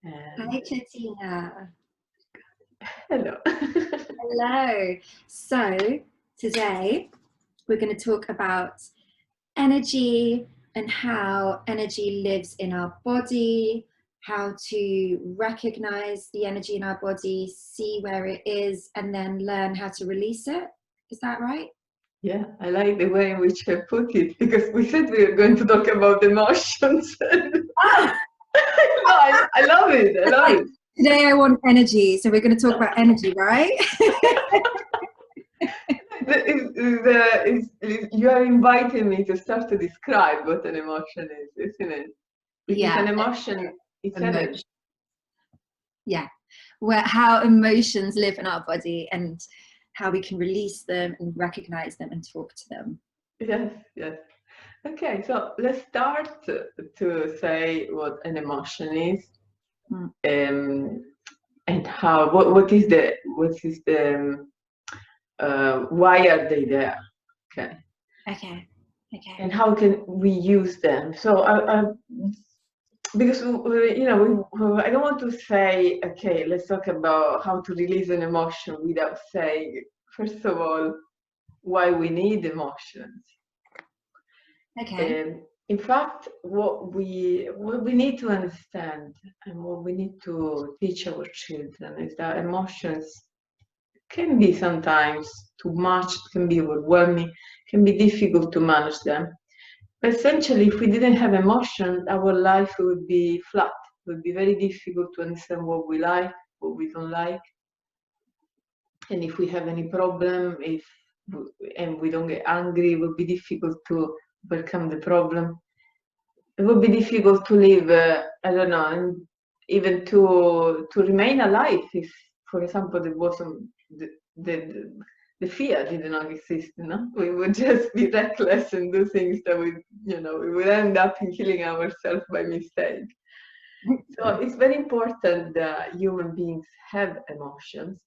And Hi, Chatina. hello. Hello. So, today we're going to talk about energy and how energy lives in our body, how to recognize the energy in our body, see where it is, and then learn how to release it. Is that right? Yeah, I like the way in which I put it because we said we were going to talk about emotions. Oh, No, I love it. I love like it. today I want energy, so we're going to talk about energy, right? You are inviting me to start to describe what an emotion is, isn't it? Because Yeah, an emotion is emotion. energy. Yeah, where how emotions live in our body and how we can release them and recognize them and talk to them. Yes, yes. Okay, so let's start to say what an emotion is, Mm. and how. What is the why are they there? Okay, Okay. and how can we use them? So because I don't want to say, okay, let's talk about how to release an emotion without saying, first of all, why we need emotions. Okay. In fact, what we need to understand and what we need to teach our children is that emotions can be sometimes too much, can be overwhelming, can be difficult to manage them. Essentially, if we didn't have emotion, our life would be flat. It would be very difficult to understand what we like, what we don't like. And if we have any problem, and we don't get angry, it would be difficult to overcome the problem. It would be difficult to live, I don't know, and even to remain alive if, for example, there wasn't the fear did not exist, we would just be reckless and do things that we would end up in killing ourselves by mistake. So it's very important that human beings have emotions,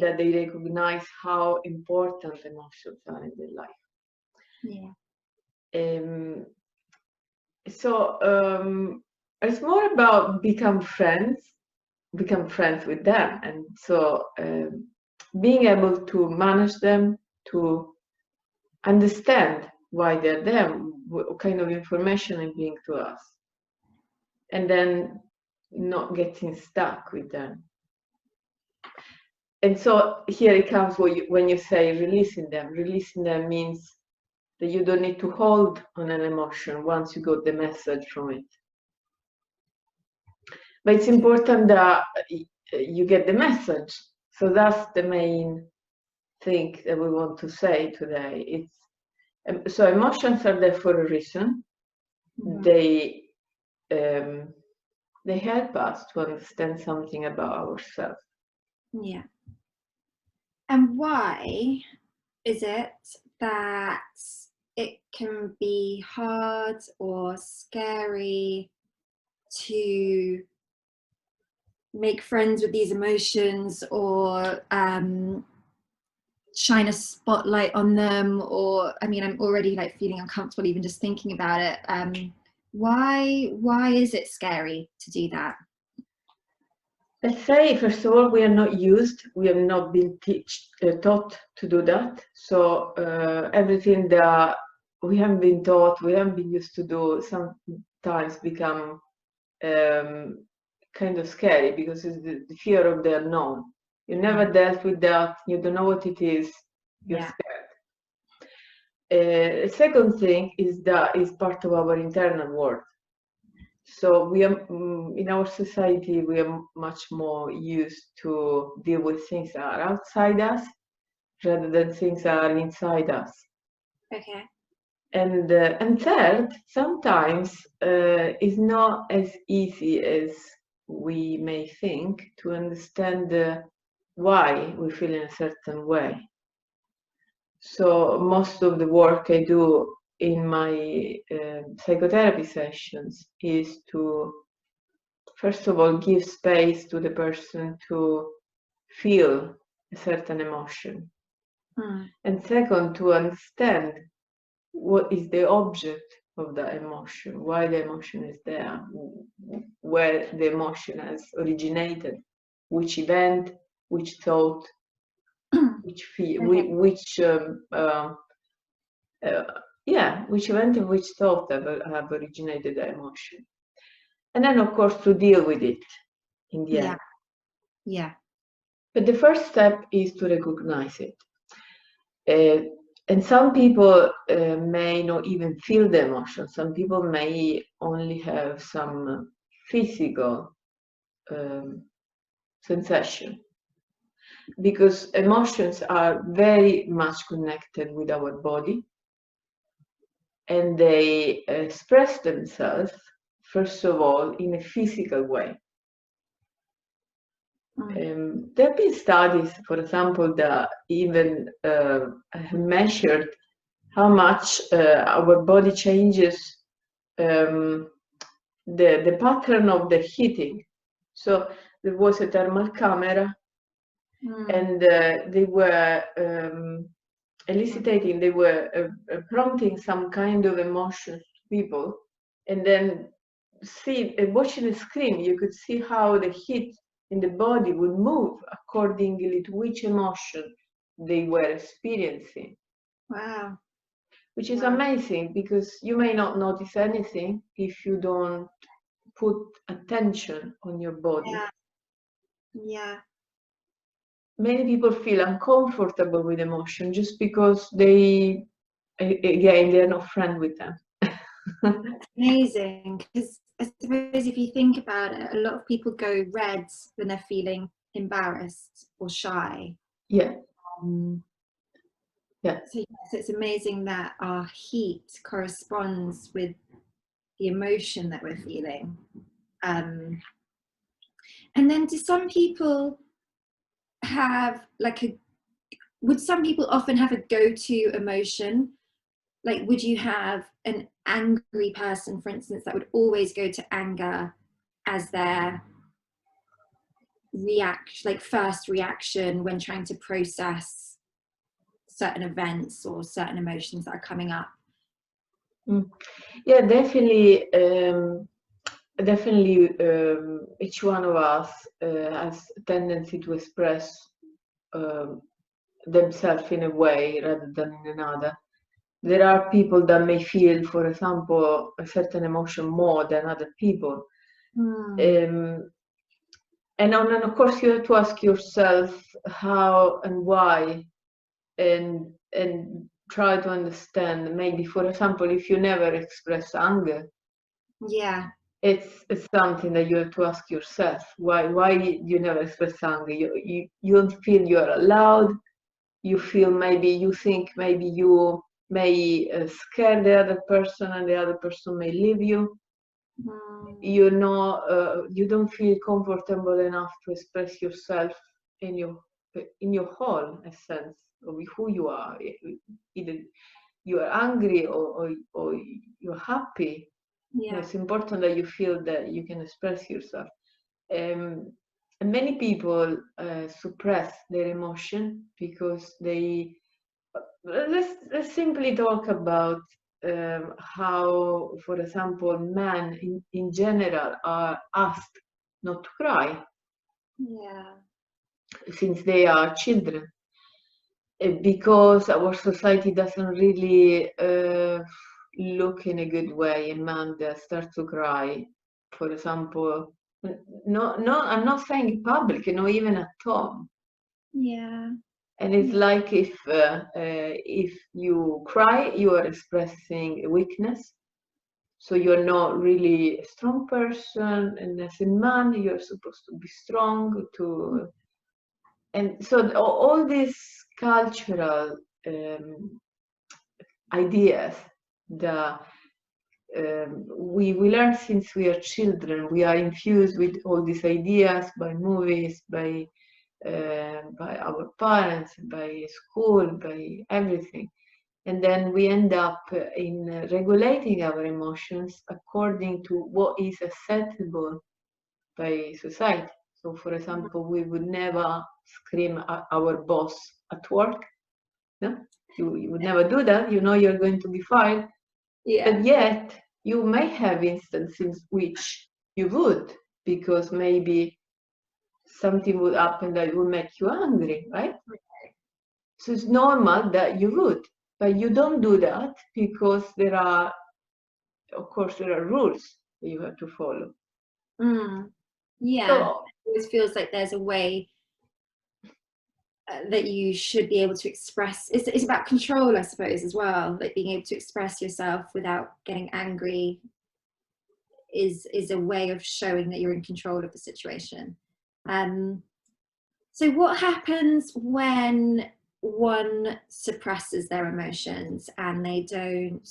that they recognize how important emotions are in their life. Yeah. So it's more about become friends with them, and so being able to manage them, to understand why they're there, what kind of information are being to us, and then not getting stuck with them. And so here it comes when you say releasing them means that you don't need to hold on an emotion once you got the message from it. But it's important that you get the message. So that's the main thing that we want to say today. So emotions are there for a reason. Mm-hmm. They help us to understand something about ourselves. Yeah. And why is it that it can be hard or scary to make friends with these emotions or shine a spotlight on them? Or I mean, I'm already like feeling uncomfortable even just thinking about it. Why is it scary to do that? Let's say, first of all, we have not been taught to do that. So everything that we haven't been taught, we haven't been used to do, sometimes become kind of scary because it's the fear of the unknown. You never dealt with that, you don't know what it is, you're scared. Second thing is that is part of our internal world. So we are in our society, we are much more used to deal with things that are outside us rather than things that are inside us. Okay. And third, sometimes it's not as easy as we may think to understand why we feel in a certain way. So most of the work I do in my psychotherapy sessions is to, first of all, give space to the person to feel a certain emotion. And second, to understand what is the object of the emotion, why the emotion is there, where the emotion has originated, which event, which thought, which feel, Okay. which event and which thought have originated the emotion. And then, of course, to deal with it in the end. Yeah. But the first step is to recognize it. And some people may not even feel the emotion. Some people may only have some physical sensation, because emotions are very much connected with our body, and they express themselves, first of all, in a physical way. There have been studies, for example, that even have measured how much our body changes the pattern of the heating. So there was a thermal camera, and they were eliciting, they were prompting some kind of emotions to people, and then watching the screen, you could see how the heat in the body would move accordingly to which emotion they were experiencing. Wow. Which is amazing, because you may not notice anything if you don't put attention on your body. Yeah. Many people feel uncomfortable with emotion just because they're not friends with them. Amazing, because I suppose if you think about it, a lot of people go red when they're feeling embarrassed or shy. Yeah. So yes, it's amazing that our heat corresponds with the emotion that we're feeling. And then do some people have would some people often have a go-to emotion? Like, would you have an angry person, for instance, that would always go to anger as their first reaction when trying to process certain events or certain emotions that are coming up? Yeah, definitely. Each one of us has a tendency to express themselves in a way rather than in another. There are people that may feel, for example, a certain emotion more than other people. And of course, you have to ask yourself how and why, and try to understand. Maybe, for example, if you never express anger, it's something that you have to ask yourself. Why you never express anger? You don't feel you are allowed. You feel, maybe you think maybe you may scare the other person, and the other person may leave you. You don't feel comfortable enough to express yourself in your whole essence of who you are. Either you are angry or you're happy. It's important that you feel that you can express yourself. And many people suppress their emotion because they. Let's simply talk about how, for example, men in general are asked not to cry since they are children, because our society doesn't really look in a good way a man that starts to cry, for example. No, I'm not saying in public, even at home. And it's like if you cry, you are expressing a weakness. So you're not really a strong person, and as a man, you're supposed to be strong. And so all these cultural ideas that we learn since we are children, we are infused with all these ideas by movies, by our parents, by school, by everything. And then we end up in regulating our emotions according to what is acceptable by society. So, for example, we would never scream at our boss at work. No, you would never do that. You're going to be fired. But yet, you may have instances in which you would, because maybe something would happen that would make you angry, right? So it's normal that you would, but you don't do that because there are, of course, there are rules that you have to follow. Yeah, So, it always feels like there's a way that you should be able to express. It's about control, I suppose, as well. Like being able to express yourself without getting angry is a way of showing that you're in control of the situation. So what happens when one suppresses their emotions and they don't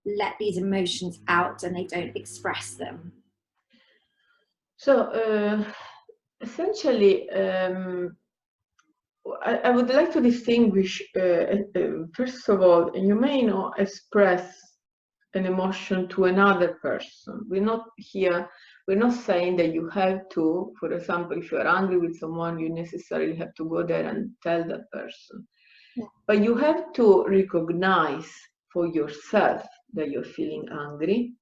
let these emotions out and they don't express them? so essentially, I would like to distinguish, first of all, you may not express an emotion to another person. We're not saying that you have to, for example, if you're angry with someone, you necessarily have to go there and tell that person. Yeah. But you have to recognize for yourself that you're feeling angry.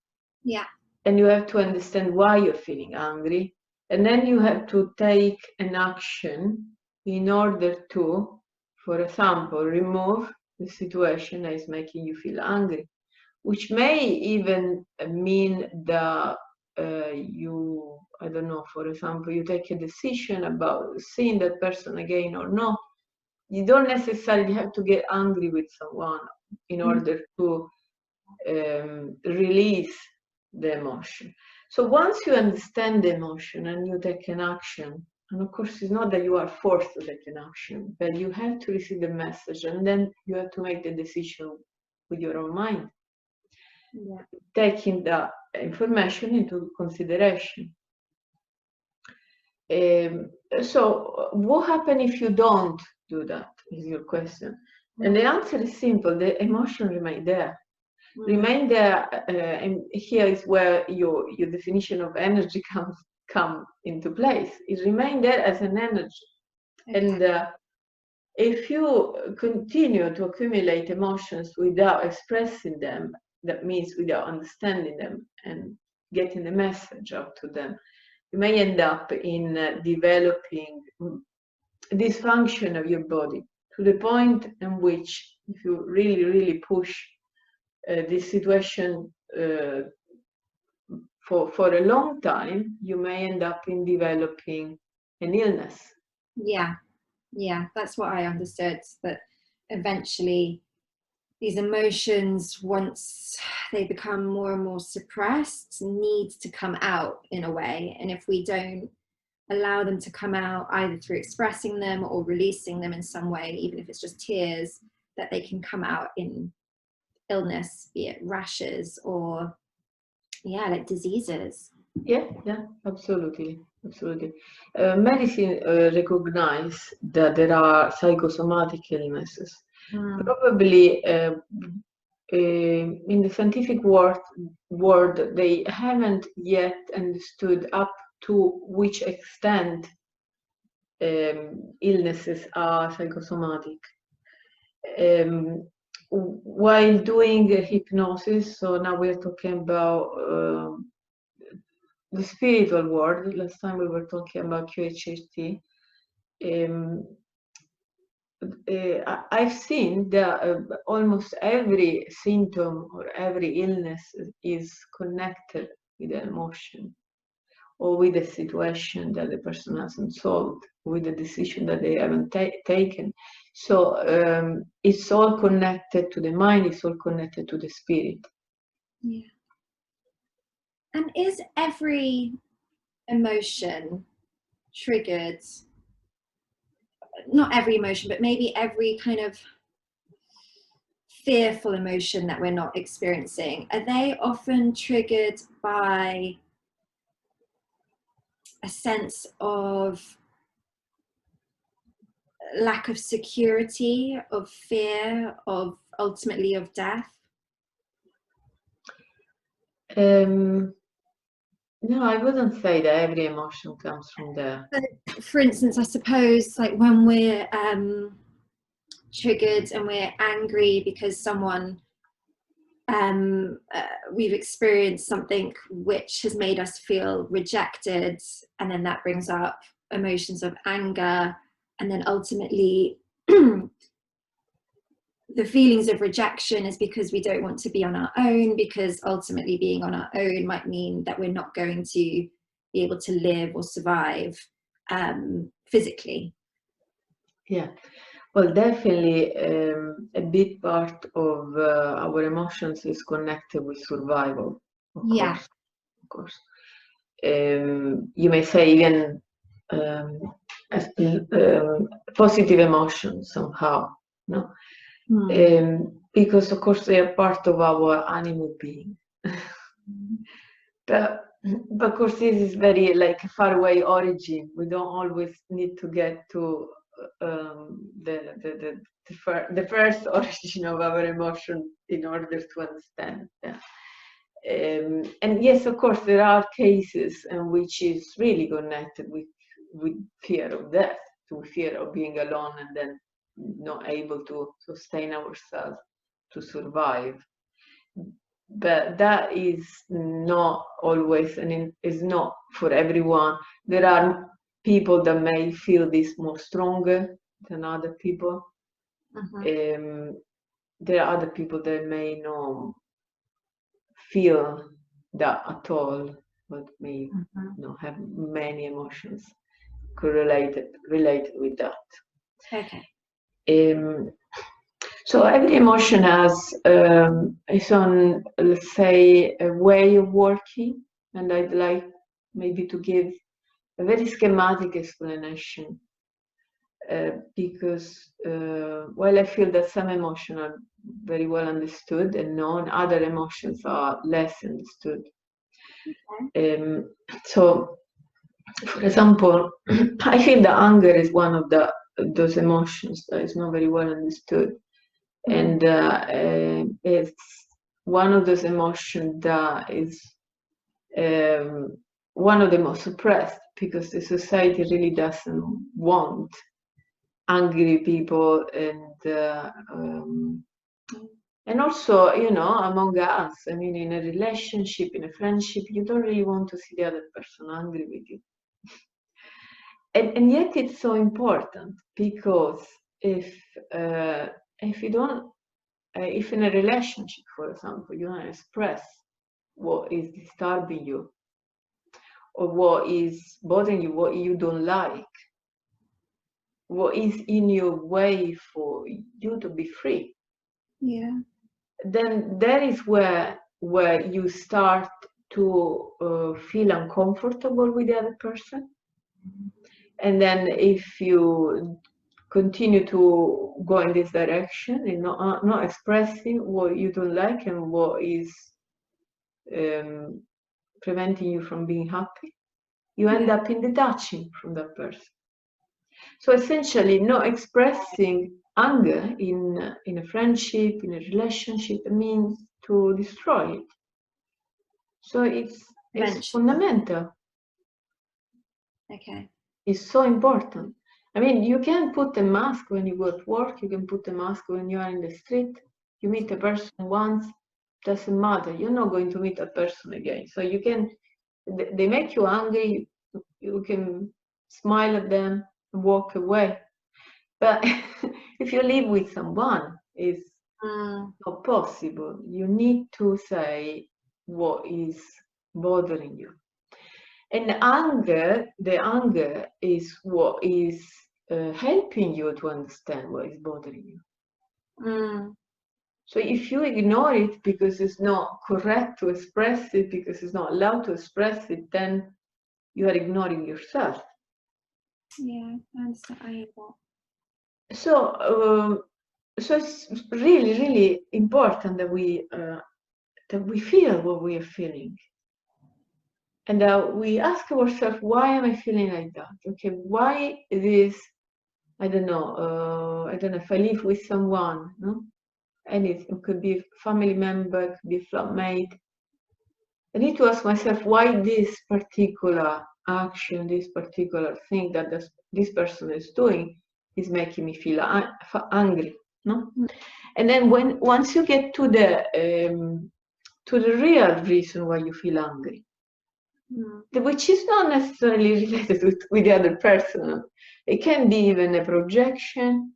Yeah. And you have to understand why you're feeling angry. And then you have to take an action in order to, for example, remove the situation that is making you feel angry, which may even mean that I don't know, for example, you take a decision about seeing that person again or not. You don't necessarily have to get angry with someone in order to release the emotion. So once you understand the emotion and you take an action, and of course it's not that you are forced to take an action, but you have to receive the message and then you have to make the decision with your own mind, taking the information into consideration. So what happens if you don't do that, is your question. And the answer is simple: the emotion remains there. Remain there, and here is where your definition of energy come into place. It remains there as an energy. Okay. And if you continue to accumulate emotions without expressing them, that means without understanding them and getting the message out to them, you may end up in developing dysfunction of your body, to the point in which, if you really push this situation for a long time, you may end up in developing an illness. Yeah, that's what I understood, that eventually these emotions, once they become more and more suppressed, need to come out in a way. And if we don't allow them to come out either through expressing them or releasing them in some way, even if it's just tears, that they can come out in illness, be it rashes or like diseases. Yeah, absolutely. Medicine recognize that there are psychosomatic illnesses. Probably in the scientific world, they haven't yet understood up to which extent illnesses are psychosomatic. While doing hypnosis, so now we're talking about the spiritual world. Last time we were talking about QHHT. I've seen that almost every symptom or every illness is connected with an emotion or with a situation that the person hasn't solved, with a decision that they haven't taken. So it's all connected to the mind, it's all connected to the spirit. Yeah. And is every emotion triggered, not every emotion, but maybe every kind of fearful emotion that we're not experiencing, are they often triggered by a sense of lack of security, of fear, of ultimately of death? No, I wouldn't say that every emotion comes from there. For instance, I suppose like when we're triggered and we're angry because someone we've experienced something which has made us feel rejected, and then that brings up emotions of anger, and then ultimately the feelings of rejection is because we don't want to be on our own, because ultimately being on our own might mean that we're not going to be able to live or survive physically. Yeah, well, definitely a big part of our emotions is connected with survival, of course. You may say even positive emotions somehow, no? Because of course they are part of our animal being. But of course this is very like a far away origin. We don't always need to get to the first origin of our emotion in order to understand that. And yes, of course, there are cases in which is really connected with fear of death, to fear of being alone and then not able to sustain ourselves to survive. But that is not always, and is not for everyone. There are people that may feel this more stronger than other people. There are other people that may not feel that at all, but may not have many emotions related with that. Okay. So every emotion has its own, let's say, a way of working, and I'd like maybe to give a very schematic explanation because while I feel that some emotions are very well understood and known, other emotions are less understood. Okay. So, for example, I feel that anger is one of those emotions that is not very well understood. And it's one of those emotions that is one of the most suppressed, because the society really doesn't want angry people, and also, you know, among us, I mean, in a relationship, in a friendship, you don't really want to see the other person angry with you. And yet it's so important, because if you don't, if in a relationship, for example, you don't express what is disturbing you, or what is bothering you, what you don't like, what is in your way for you to be free, then that is where you start to feel uncomfortable with the other person. And then if you continue to go in this direction and not expressing what you don't like and what is preventing you from being happy, you end up in detaching from that person. So essentially, not expressing anger in a friendship, in a relationship, means to destroy it. So it's fundamental. Okay. It's so important. I mean, you can put a mask when you go to work, you can put a mask when you are in the street, you meet a person once, doesn't matter, you're not going to meet that person again. So you can, they make you angry, you can smile at them and walk away. But if you live with someone, it's not possible. You need to say what is bothering you. And the anger is what is helping you to understand what is bothering you. So if you ignore it because it's not correct to express it, because it's not allowed to express it, then you are ignoring yourself. Yeah, I understand. So it's really, really important that we feel what we are feeling. And we ask ourselves, why am I feeling like that? Okay, why this? I don't know. I don't know if I live with someone, no? Anything, it could be a family member, it could be a flatmate. I need to ask myself why this particular action, this particular thing that this person is doing is making me feel angry. no? And then once you get to the real reason why you feel angry, which is not necessarily related with the other person. It can be even a projection,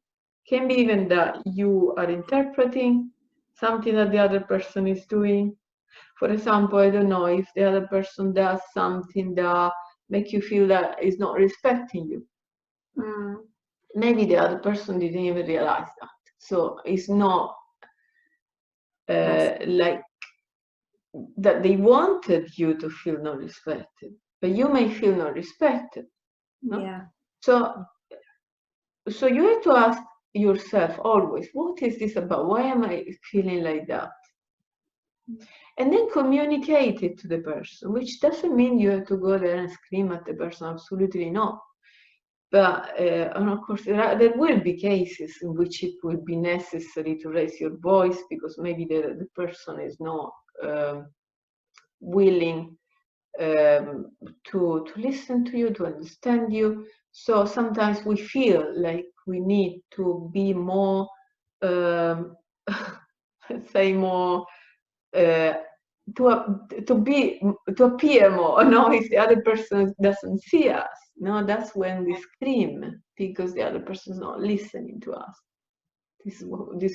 can be even that you are interpreting something that the other person is doing. For example, I don't know, if the other person does something that makes you feel that is not respecting you. Maybe the other person didn't even realize that. So it's not like that they wanted you to feel not respected, but you may feel not respected. No? Yeah. So you have to ask yourself always, what is this about? Why am I feeling like that? And then communicate it to the person, which doesn't mean you have to go there and scream at the person, absolutely not. But, and of course, there will be cases in which it will be necessary to raise your voice because maybe the person is not willing to listen to you, to understand you. So sometimes we feel like we need to be more, let's say more, to appear more. No, if the other person doesn't see us, no, that's when we scream because the other person is not listening to us. This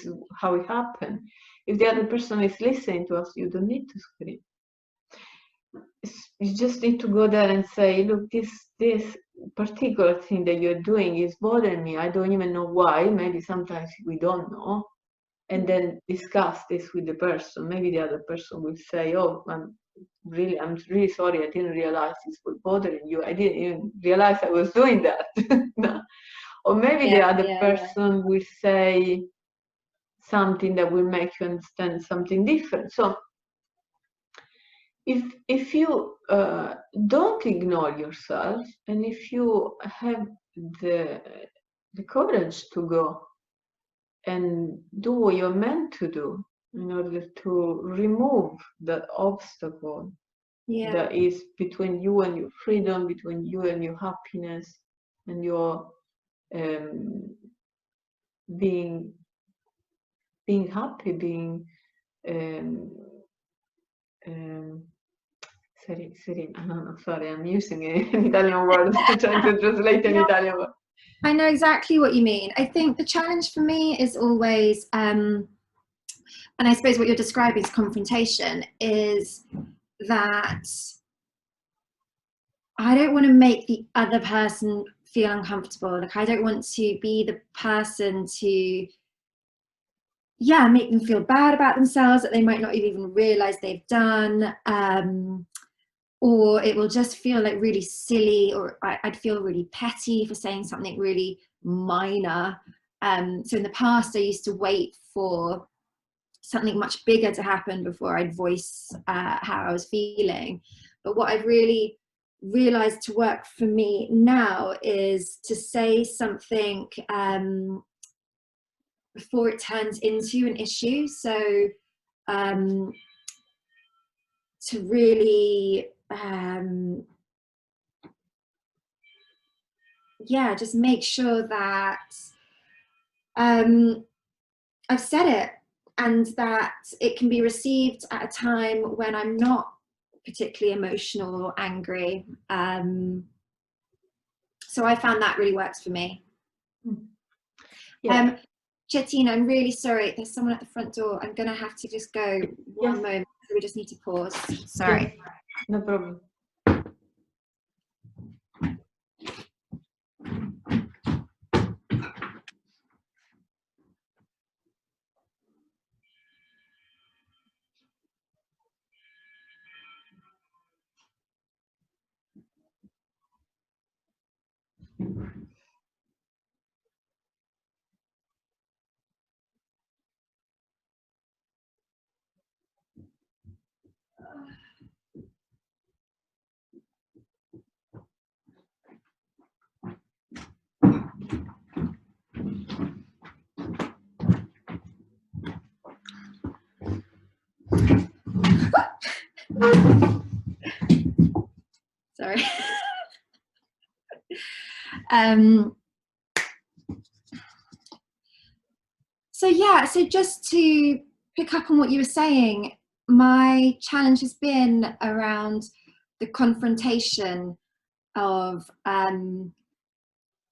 is how it happens. If the other person is listening to us, you don't need to scream. You just need to go there and say, look, this particular thing that you're doing is bothering me. I don't even know why. Maybe sometimes we don't know. And then discuss this with the person. Maybe the other person will say, oh, I'm really sorry. I didn't realize this was bothering you. I didn't even realize I was doing that. No. Or maybe the other person will say something that will make you understand something different. So if you don't ignore yourself, and if you have the courage to go and do what you're meant to do in order to remove that obstacle that is between you and your freedom, between you and your happiness, and your being happy, being sorry, I'm using an Italian word, trying to translate an Italian word. I know exactly what you mean. I think the challenge for me is always, and I suppose what you're describing is confrontation, is that I don't want to make the other person feel uncomfortable. Like, I don't want to be the person to, make them feel bad about themselves that they might not even realize they've done. Or it will just feel like really silly, or I'd feel really petty for saying something really minor. So in the past, I used to wait for something much bigger to happen before I'd voice how I was feeling. But what I've really realized to work for me now is to say something before it turns into an issue. So to really just make sure that I've said it, and that it can be received at a time when I'm not particularly emotional or angry. So I found that really works for me. Chettina, I'm really sorry. There's someone at the front door. I'm going to have to just go one moment. So we just need to pause. Sorry. No problem. Sorry. So So yeah, so just to pick up on what you were saying, my challenge has been around the confrontation of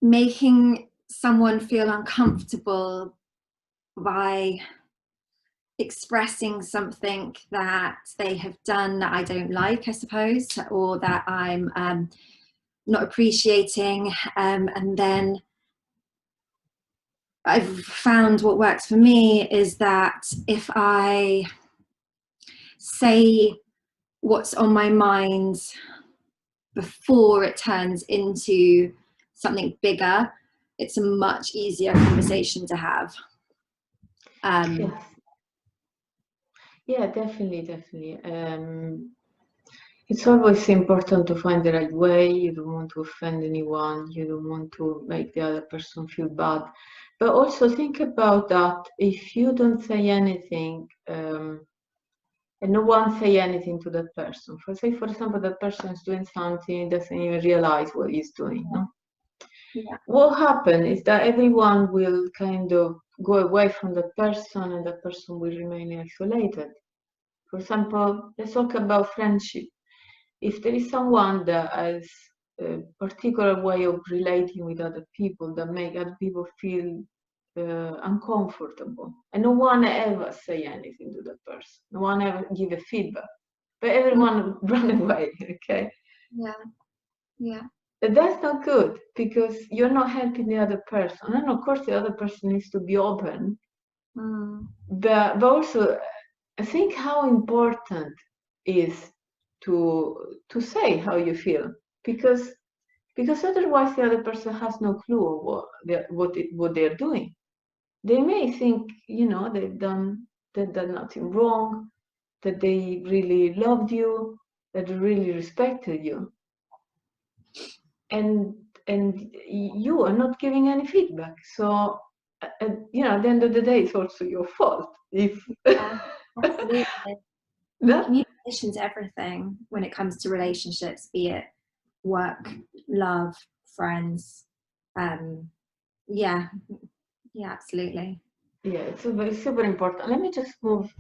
making someone feel uncomfortable by expressing something that they have done that I don't like, I suppose, or that I'm not appreciating. And then I've found what works for me is that if I say what's on my mind before it turns into something bigger, it's a much easier conversation to have. Yes. Yeah, definitely. It's always important to find the right way. You don't want to offend anyone. You don't want to make the other person feel bad. But also think about that if you don't say anything, and no one say anything to that person. For example, that person is doing something, doesn't even realize what he's doing. No? Yeah. What happens is that everyone will kind of go away from the person, and that person will remain isolated. For example, let's talk about friendship. If there is someone that has a particular way of relating with other people that make other people feel uncomfortable, and no one ever say anything to that person, no one ever give a feedback, but everyone run away, okay? Yeah. But that's not good because you're not helping the other person. And of course, the other person needs to be open, but also I think how important is to say how you feel because otherwise the other person has no clue what they're doing. They may think they've done nothing wrong, that they really loved you, that they really respected you, and you are not giving any feedback. So at the end of the day, it's also your fault if Absolutely. that. Communication's everything when it comes to relationships, be it work, love, friends. Yeah, absolutely. Yeah, it's super important. Let me just move.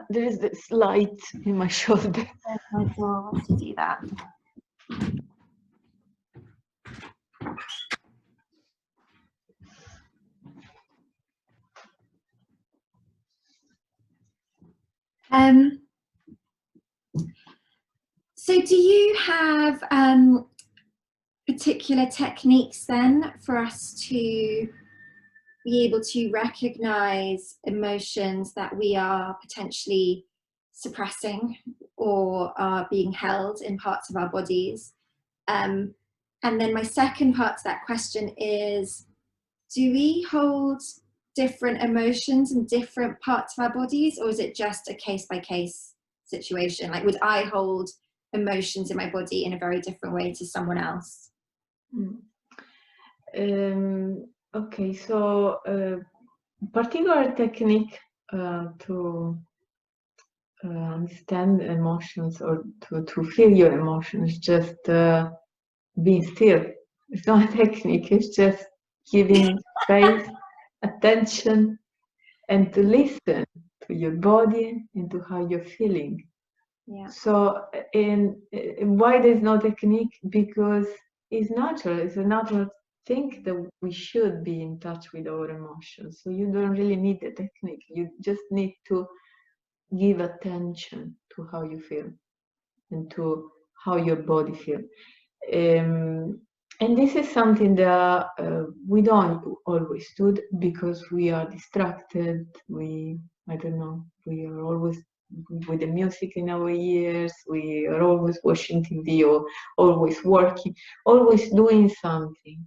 There is this light in my shoulder. I thought to do that. So do you have particular techniques then for us to be able to recognize emotions that we are potentially suppressing or are being held in parts of our bodies? And then my second part to that question is, do we hold different emotions in different parts of our bodies, or is it just a case-by-case situation? Like, would I hold emotions in my body in a very different way to someone else? Okay, so particular technique to understand emotions or to feel your emotions, just being still. It's not a technique, it's just giving space, attention, and to listen to your body and to how you're feeling. Yeah. So, why there's no technique? Because it's natural. It's a natural thing that we should be in touch with our emotions. So you don't really need the technique. You just need to give attention to how you feel and to how your body feels. And this is something that we don't always do because we are distracted. I don't know, we are always with the music in our ears, we are always watching TV or always working, always doing something.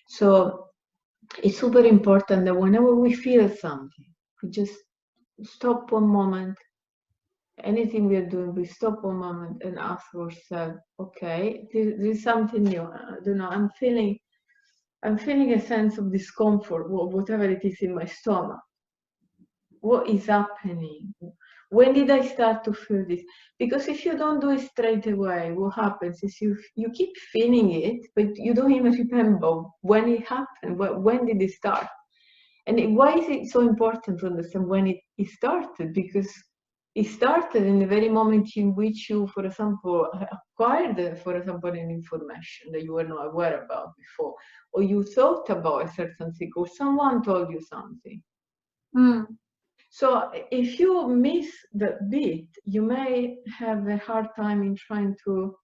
So it's super important that whenever we feel something, we just stop one moment. Anything we are doing, we stop one moment and ask ourselves, okay, there's something new. I don't know, I'm feeling a sense of discomfort, whatever it is in my stomach. What is happening? When did I start to feel this? Because if you don't do it straight away, what happens is you keep feeling it, but you don't even remember when it happened. When did it start? why is it so important to understand when it started? Because it started in the very moment in which you, for example, acquired, for example, an information that you were not aware about before, or you thought about a certain thing, or someone told you something. So if you miss the beat, you may have a hard time in trying to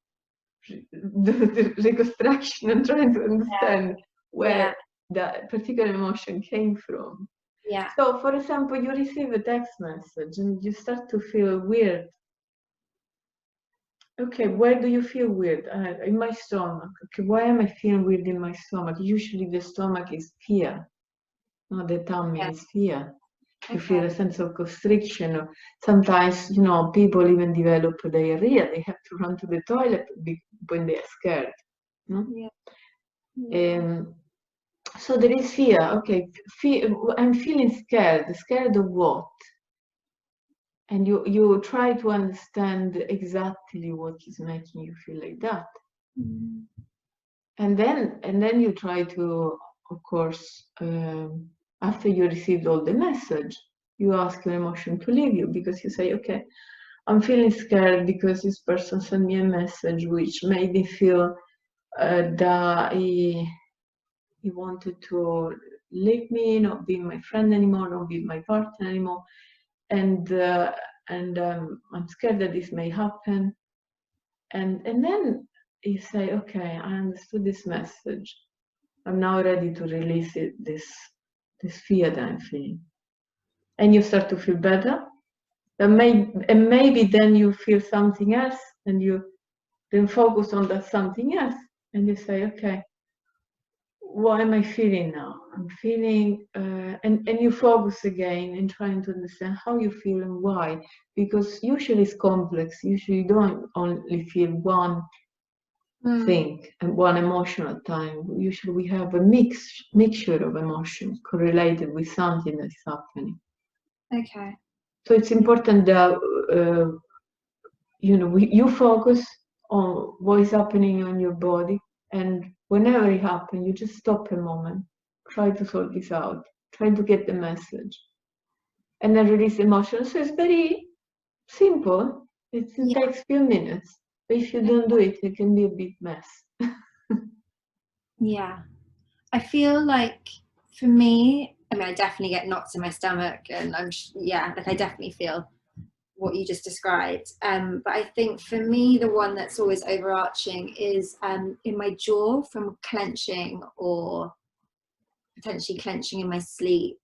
do the reconstruction and trying to understand where that particular emotion came from. Yeah. So, for example, you receive a text message and you start to feel weird. Okay, where do you feel weird? In my stomach. Okay, why am I feeling weird in my stomach? Usually the stomach is fear, not the tummy is fear. You feel a sense of constriction. Or sometimes, you know, people even develop diarrhea. They have to run to the toilet when they are scared. No? So there is fear. Okay, I'm feeling scared. Scared of what? And you try to understand exactly what is making you feel like that. And then you try to, of course, after you received all the message, you ask your emotion to leave you, because you say, okay, I'm feeling scared because this person sent me a message which made me feel that he wanted to leave me, not be my friend anymore, not be my partner anymore, and I'm scared that this may happen. And then you say, okay, I understood this message. I'm now ready to release it, this fear that I'm feeling. And you start to feel better. And maybe then you feel something else, and you then focus on that something else, and you say, okay, what am I feeling now? I'm feeling, and you focus again in trying to understand how you feel and why, because usually it's complex. Usually you don't only feel one thing and one emotion at a time. Usually we have a mixture of emotions correlated with something that's happening. Okay. So it's important that you focus on what is happening on your body, and whenever it happens, you just stop a moment, try to sort this out, try to get the message, and then release the emotion. So it's very simple. It takes a few minutes, but if you don't do it, it can be a big mess. Yeah. I feel like for me, I mean, I definitely get knots in my stomach, and like I definitely feel what you just described. But I think for me, the one that's always overarching is in my jaw from clenching, or potentially clenching in my sleep.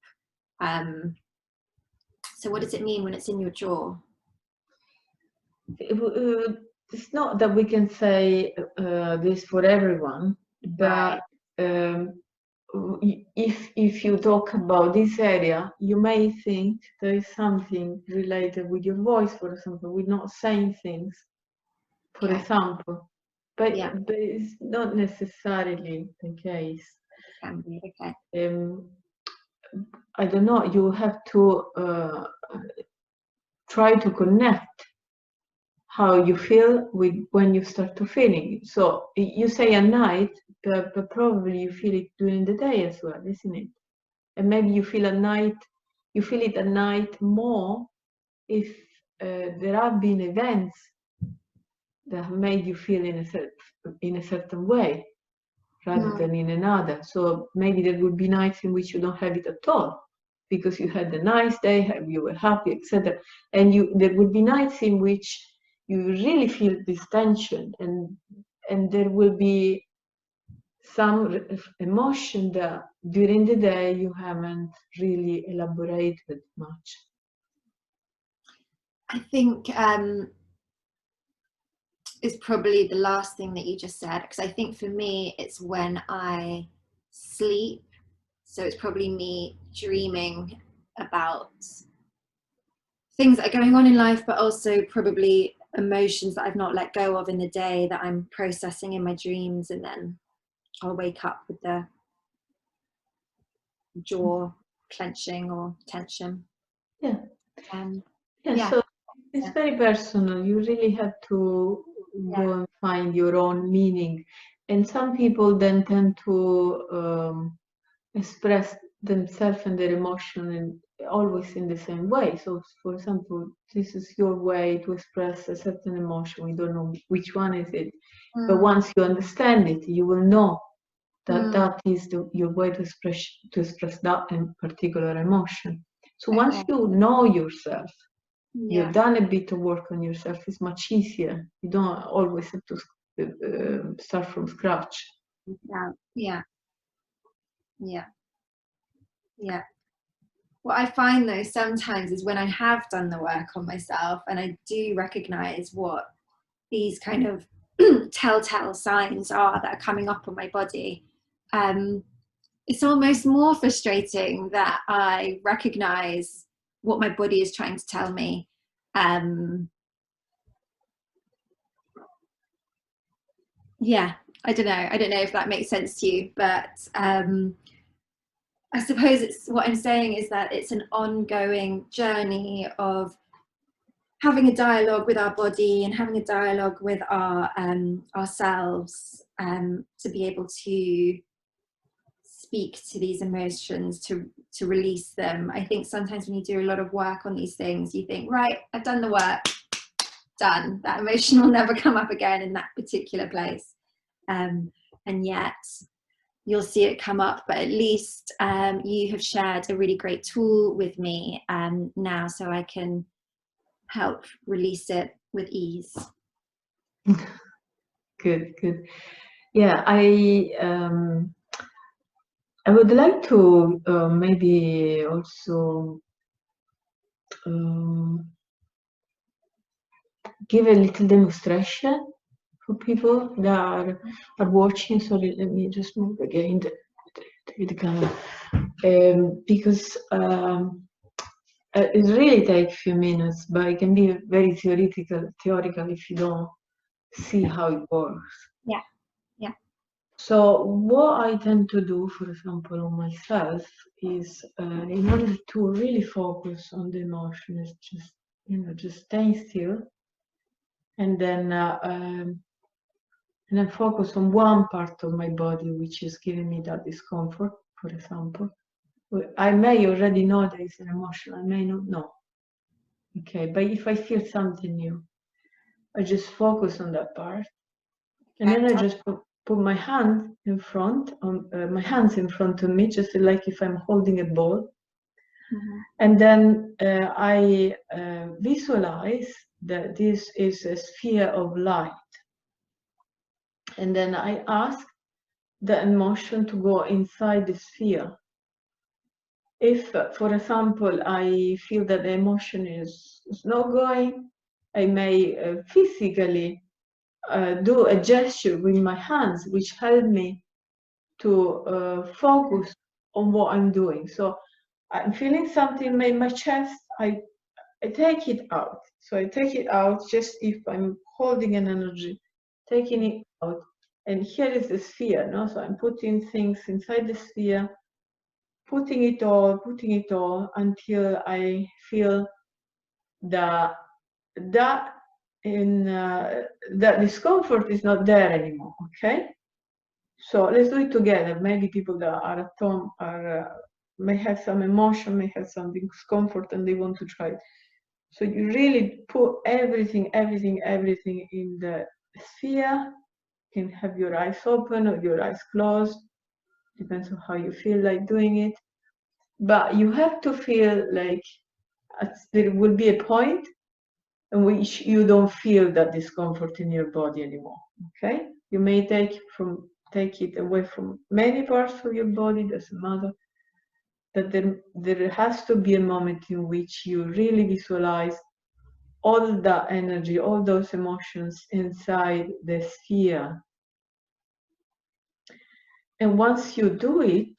So what does it mean when it's in your jaw? It's not that we can say this for everyone, but if you talk about this area, you may think there is something related with your voice, for example, with not saying things, for example. But it's not necessarily the case. Can be, okay. I don't know, you have to try to connect how you feel with when you start to feeling. So you say at night, but probably you feel it during the day as well, isn't it? And maybe you feel it at night more if there have been events that have made you feel in a certain way rather than in another. So maybe there would be nights in which you don't have it at all because you had a nice day, you were happy, etc. And there would be nights in which you really feel this tension, and there will be some emotion that during the day you haven't really elaborated much. I think is probably the last thing that you just said, because I think for me it's when I sleep. So it's probably me dreaming about things that are going on in life, but also probably emotions that I've not let go of in the day that I'm processing in my dreams, and then I'll wake up with the jaw clenching or tension. Yeah. Yeah. So it's very personal. You really have to go and find your own meaning. And some people then tend to express themselves and their emotion always in the same way. So, for example, this is your way to express a certain emotion. We don't know which one is it, but once you understand it, you will know that that is your way to express that particular emotion. So once you know yourself, you've done a bit of work on yourself, it's much easier. You don't always have to start from scratch. Yeah. What I find though sometimes is when I have done the work on myself and I do recognize what these kind of telltale signs are that are coming up on my body, it's almost more frustrating that I recognize what my body is trying to tell me. Yeah, I don't know if that makes sense to you, but I suppose it's what I'm saying is that it's an ongoing journey of having a dialogue with our body and having a dialogue with our ourselves, to be able to speak to these emotions, to release them. I think sometimes when you do a lot of work on these things, you think, right, I've done the work, done. That emotion will never come up again in that particular place, and yet you'll see it come up. But at least you have shared a really great tool with me now, so I can help release it with ease. Good. Yeah, I would like to maybe also give a little demonstration for people that are watching. Sorry, let me just move again the camera, because it really takes a few minutes, but it can be very theoretical if you don't see how it works. Yeah. So what I tend to do, for example, on myself is, in order to really focus on the emotion, is just staying still, and then focus on one part of my body which is giving me that discomfort. For example, I may already know there is an emotion, I may not know. Okay, but if I feel something new, I just focus on that part, and then I just put my hand in front, my hands in front of me, just like if I'm holding a ball. And then I visualize that this is a sphere of light. And then I ask the emotion to go inside the sphere. If, for example, I feel that the emotion is not going, I may physically do a gesture with my hands, which help me to focus on what I'm doing. So I'm feeling something in my chest, I take it out. So I take it out just if I'm holding an energy, taking it out. And here is the sphere, no? So I'm putting things inside the sphere, putting it all until I feel that that discomfort is not there anymore. Okay, so let's do it together. Maybe people that are at home may have some emotion, may have some discomfort, and they want to try it. So you really put everything in the sphere. You can have your eyes open or your eyes closed, depends on how you feel like doing it. But you have to feel like there will be a point in which you don't feel that discomfort in your body anymore. Okay, you may take it away from many parts of your body, doesn't matter. That there has to be a moment in which you really visualize all that energy, all those emotions inside the sphere. And once you do it,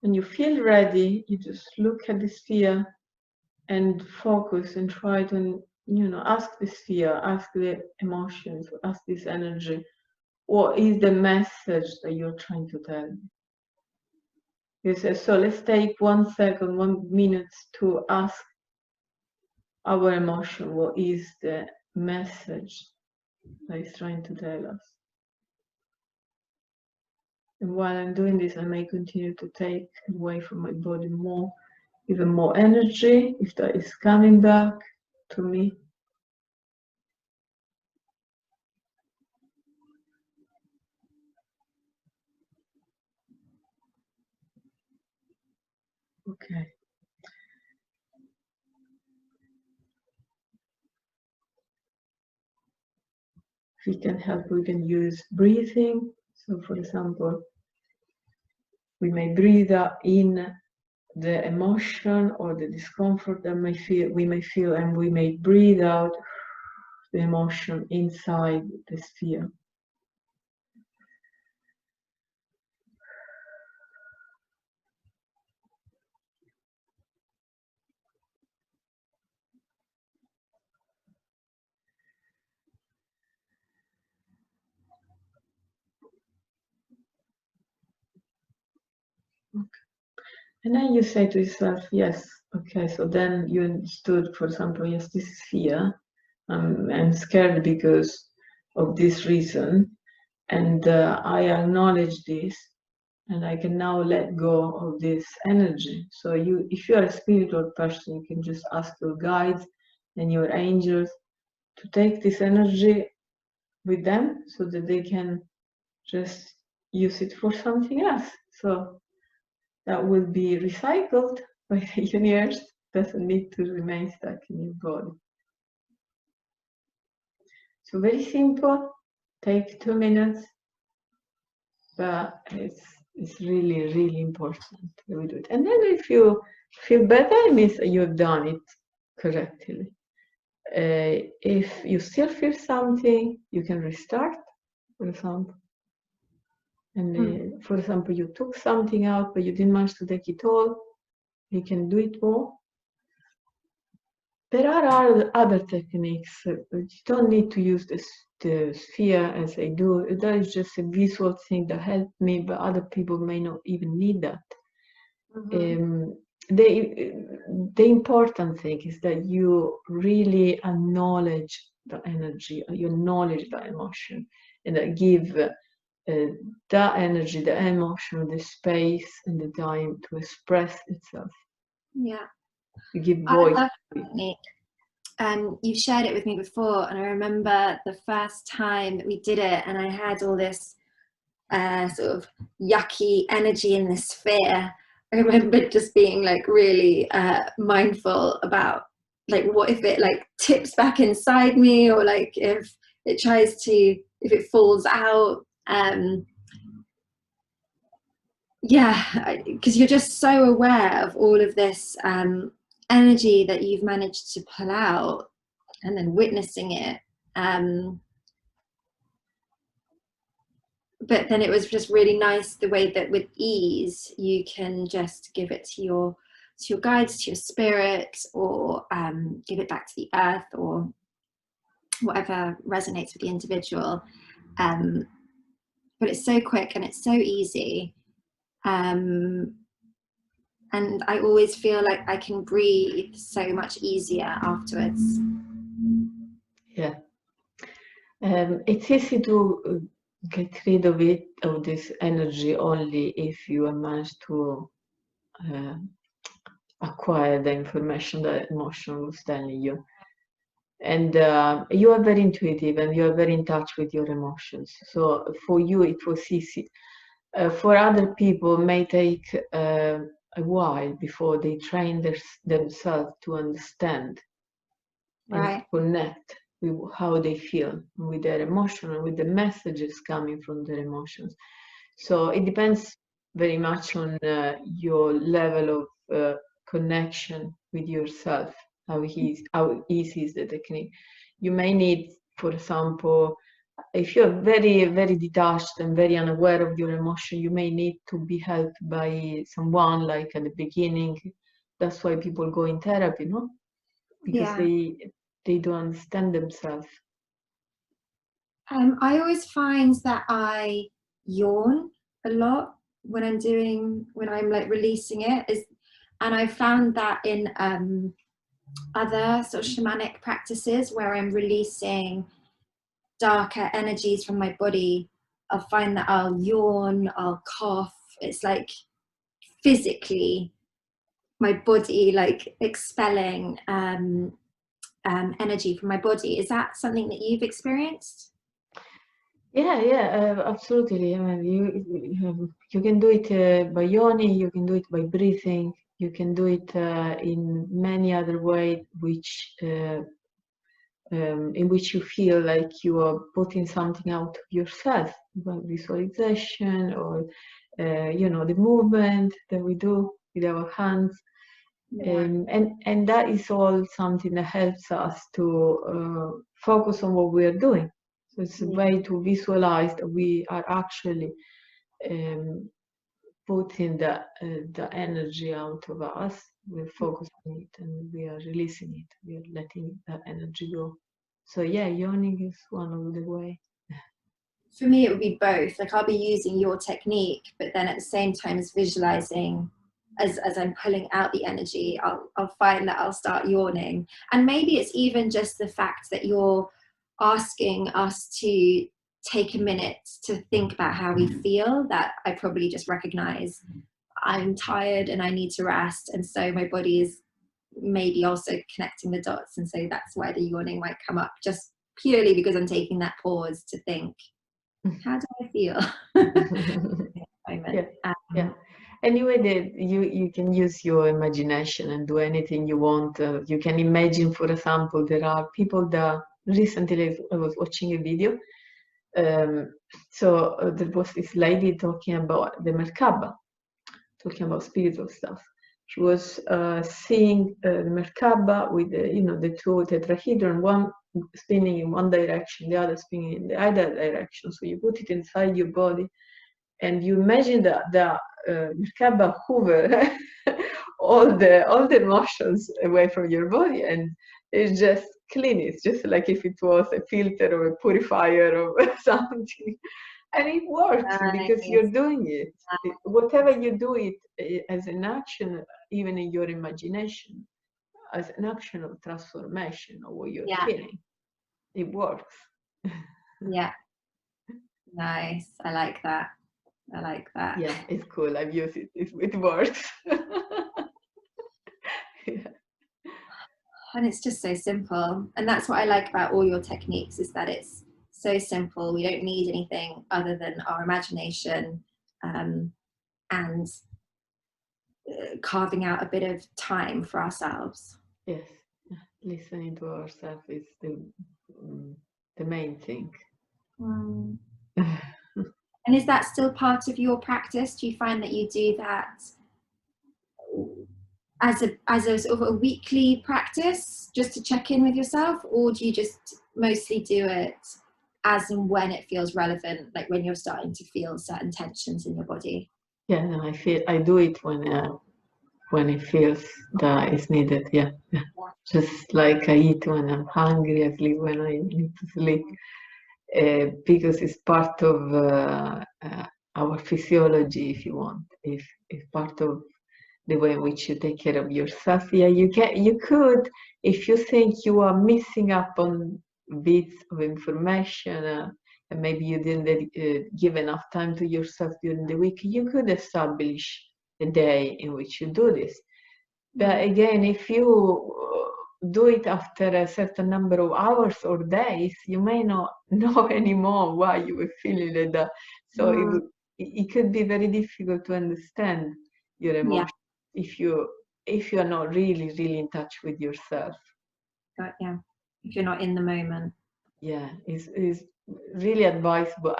when you feel ready, you just look at the sphere and focus and try to, ask the sphere, ask the emotions, ask this energy, what is the message that you're trying to tell me? Yes, so let's take 1 second, 1 minute to ask our emotion, what is the message that is trying to tell us? And while I'm doing this, I may continue to take away from my body more, even more energy, if that is coming back to me. Okay. If we can help, we can use breathing. So for example, we may breathe in the emotion or the discomfort that we may feel, and we may breathe out the emotion inside the sphere. Okay. And then you say to yourself, yes, okay, so then you understood, for example, yes, this is fear. I'm scared because of this reason, and I acknowledge this, and I can now let go of this energy. So if you are a spiritual person, you can just ask your guides and your angels to take this energy with them so that they can just use it for something else. So that will be recycled by the universe, doesn't need to remain stuck in your body. So very simple, take 2 minutes, but it's really, really important that we do it. And then if you feel better, it means you have done it correctly. If you still feel something, you can restart, for example. And for example, you took something out, but you didn't manage to take it all, you can do it more. There are other techniques. You don't need to use the sphere as I do. That is just a visual thing that helped me, but other people may not even need that. The important thing is that you really acknowledge the energy, you acknowledge the emotion, and that give that energy, the emotion, the space and the time to express itself. Yeah. You give voice. You've shared it with me before, and I remember the first time that we did it, and I had all this sort of yucky energy in the sphere. I remember just being like really mindful about like what if it like tips back inside me, or like if it tries to, if it falls out. Yeah, because you're just so aware of all of this energy that you've managed to pull out, and then witnessing it. But then it was just really nice the way that with ease you can just give it to your guides, to your spirit, or give it back to the earth, or whatever resonates with the individual. But it's so quick and it's so easy. And I always feel like I can breathe so much easier afterwards. Yeah. It's easy to get rid of it, of this energy, only if you manage to acquire the information that emotion was telling you. And you are very intuitive and you are very in touch with your emotions. So for you, it was easy. For other people, it may take a while before they train themselves to understand and connect with how they feel, with their emotion, and with the messages coming from their emotions. So it depends very much on your level of connection with yourself, how easy is the technique. You may need, for example, if you're very, very detached and very unaware of your emotion, you may need to be helped by someone, like at the beginning. That's why people go in therapy, no? Because they don't understand themselves. I always find that I yawn a lot when I'm like releasing it, and I found that in other sort of shamanic practices where I'm releasing darker energies from my body, I'll find that I'll yawn, I'll cough. It's like physically my body like expelling energy from my body. Is that something that you've experienced? Yeah, absolutely. I mean, you can do it by yawning, you can do it by breathing, you can do it in many other ways, in which you feel like you are putting something out of yourself, by visualization or the movement that we do with our hands. Yeah. And that is all something that helps us to focus on what we are doing. So it's a way to visualize that we are actually putting the energy out of us. We're focusing it and we are releasing it. We are letting that energy go. So yeah, yawning is one of the way. For me, it would be both. Like I'll be using your technique, but then at the same time as visualizing, as I'm pulling out the energy, I'll find that I'll start yawning. And maybe it's even just the fact that you're asking us to take a minute to think about how we feel, that I probably just recognize I'm tired and I need to rest. And so my body is maybe also connecting the dots. And so that's why the yawning might come up, just purely because I'm taking that pause to think, how do I feel? Yeah. Anyway, you can use your imagination and do anything you want. You can imagine, for example, there are people that recently I was watching a video. There was this lady talking about the Merkaba, talking about spiritual stuff. She was seeing the Merkaba with the two tetrahedron, one spinning in one direction, the other spinning in the other direction. So you put it inside your body, and you imagine that the Merkaba hover all the emotions away from your body, and it's just clean. It's just like if it was a filter or a purifier or something. And it works because you're doing it. Whatever you do it as an action, even in your imagination, as an action of transformation of what you're feeling, it works. Yeah. Nice. I like that. I like that. Yeah, it's cool. I've used it. It works. Yeah. And it's just so simple. And that's what I like about all your techniques, is that it's so simple. We don't need anything other than our imagination, and carving out a bit of time for ourselves. Yes, listening to ourselves is the main thing. And is that still part of your practice? Do you find that you do that as a sort of a weekly practice, just to check in with yourself, or do you just mostly do it as and when it feels relevant, like when you're starting to feel certain tensions in your body? Yeah, no, I do it when it feels that it's needed. Yeah. Just like I eat when I'm hungry, I sleep when I need to sleep, because it's part of our physiology, if you want. If part of the way in which you take care of yourself. Yeah, you could, if you think you are missing up on bits of information, and maybe you didn't give enough time to yourself during the week, you could establish a day in which you do this. But again, if you do it after a certain number of hours or days, you may not know anymore why you were feeling like that. So it could be very difficult to understand your emotions if you are not really in touch with yourself. Yeah, if you're not in the moment. Yeah, it's really advisable.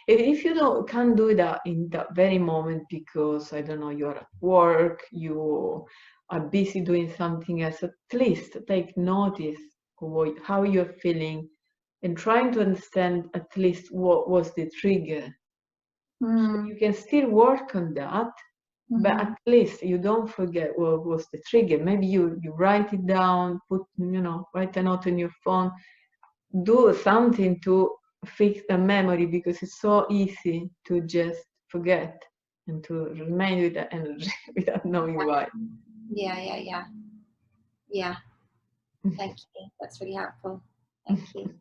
If you can't do that in that very moment because, I don't know, you're at work, you are busy doing something else, at least take notice of how you're feeling and trying to understand at least what was the trigger. So you can still work on that, but at least you don't forget what was the trigger. Maybe you write it down, write a note on your phone, do something to fix the memory, because it's so easy to just forget and to remain with the energy without knowing why. Yeah. Thank you. That's really helpful. Thank you.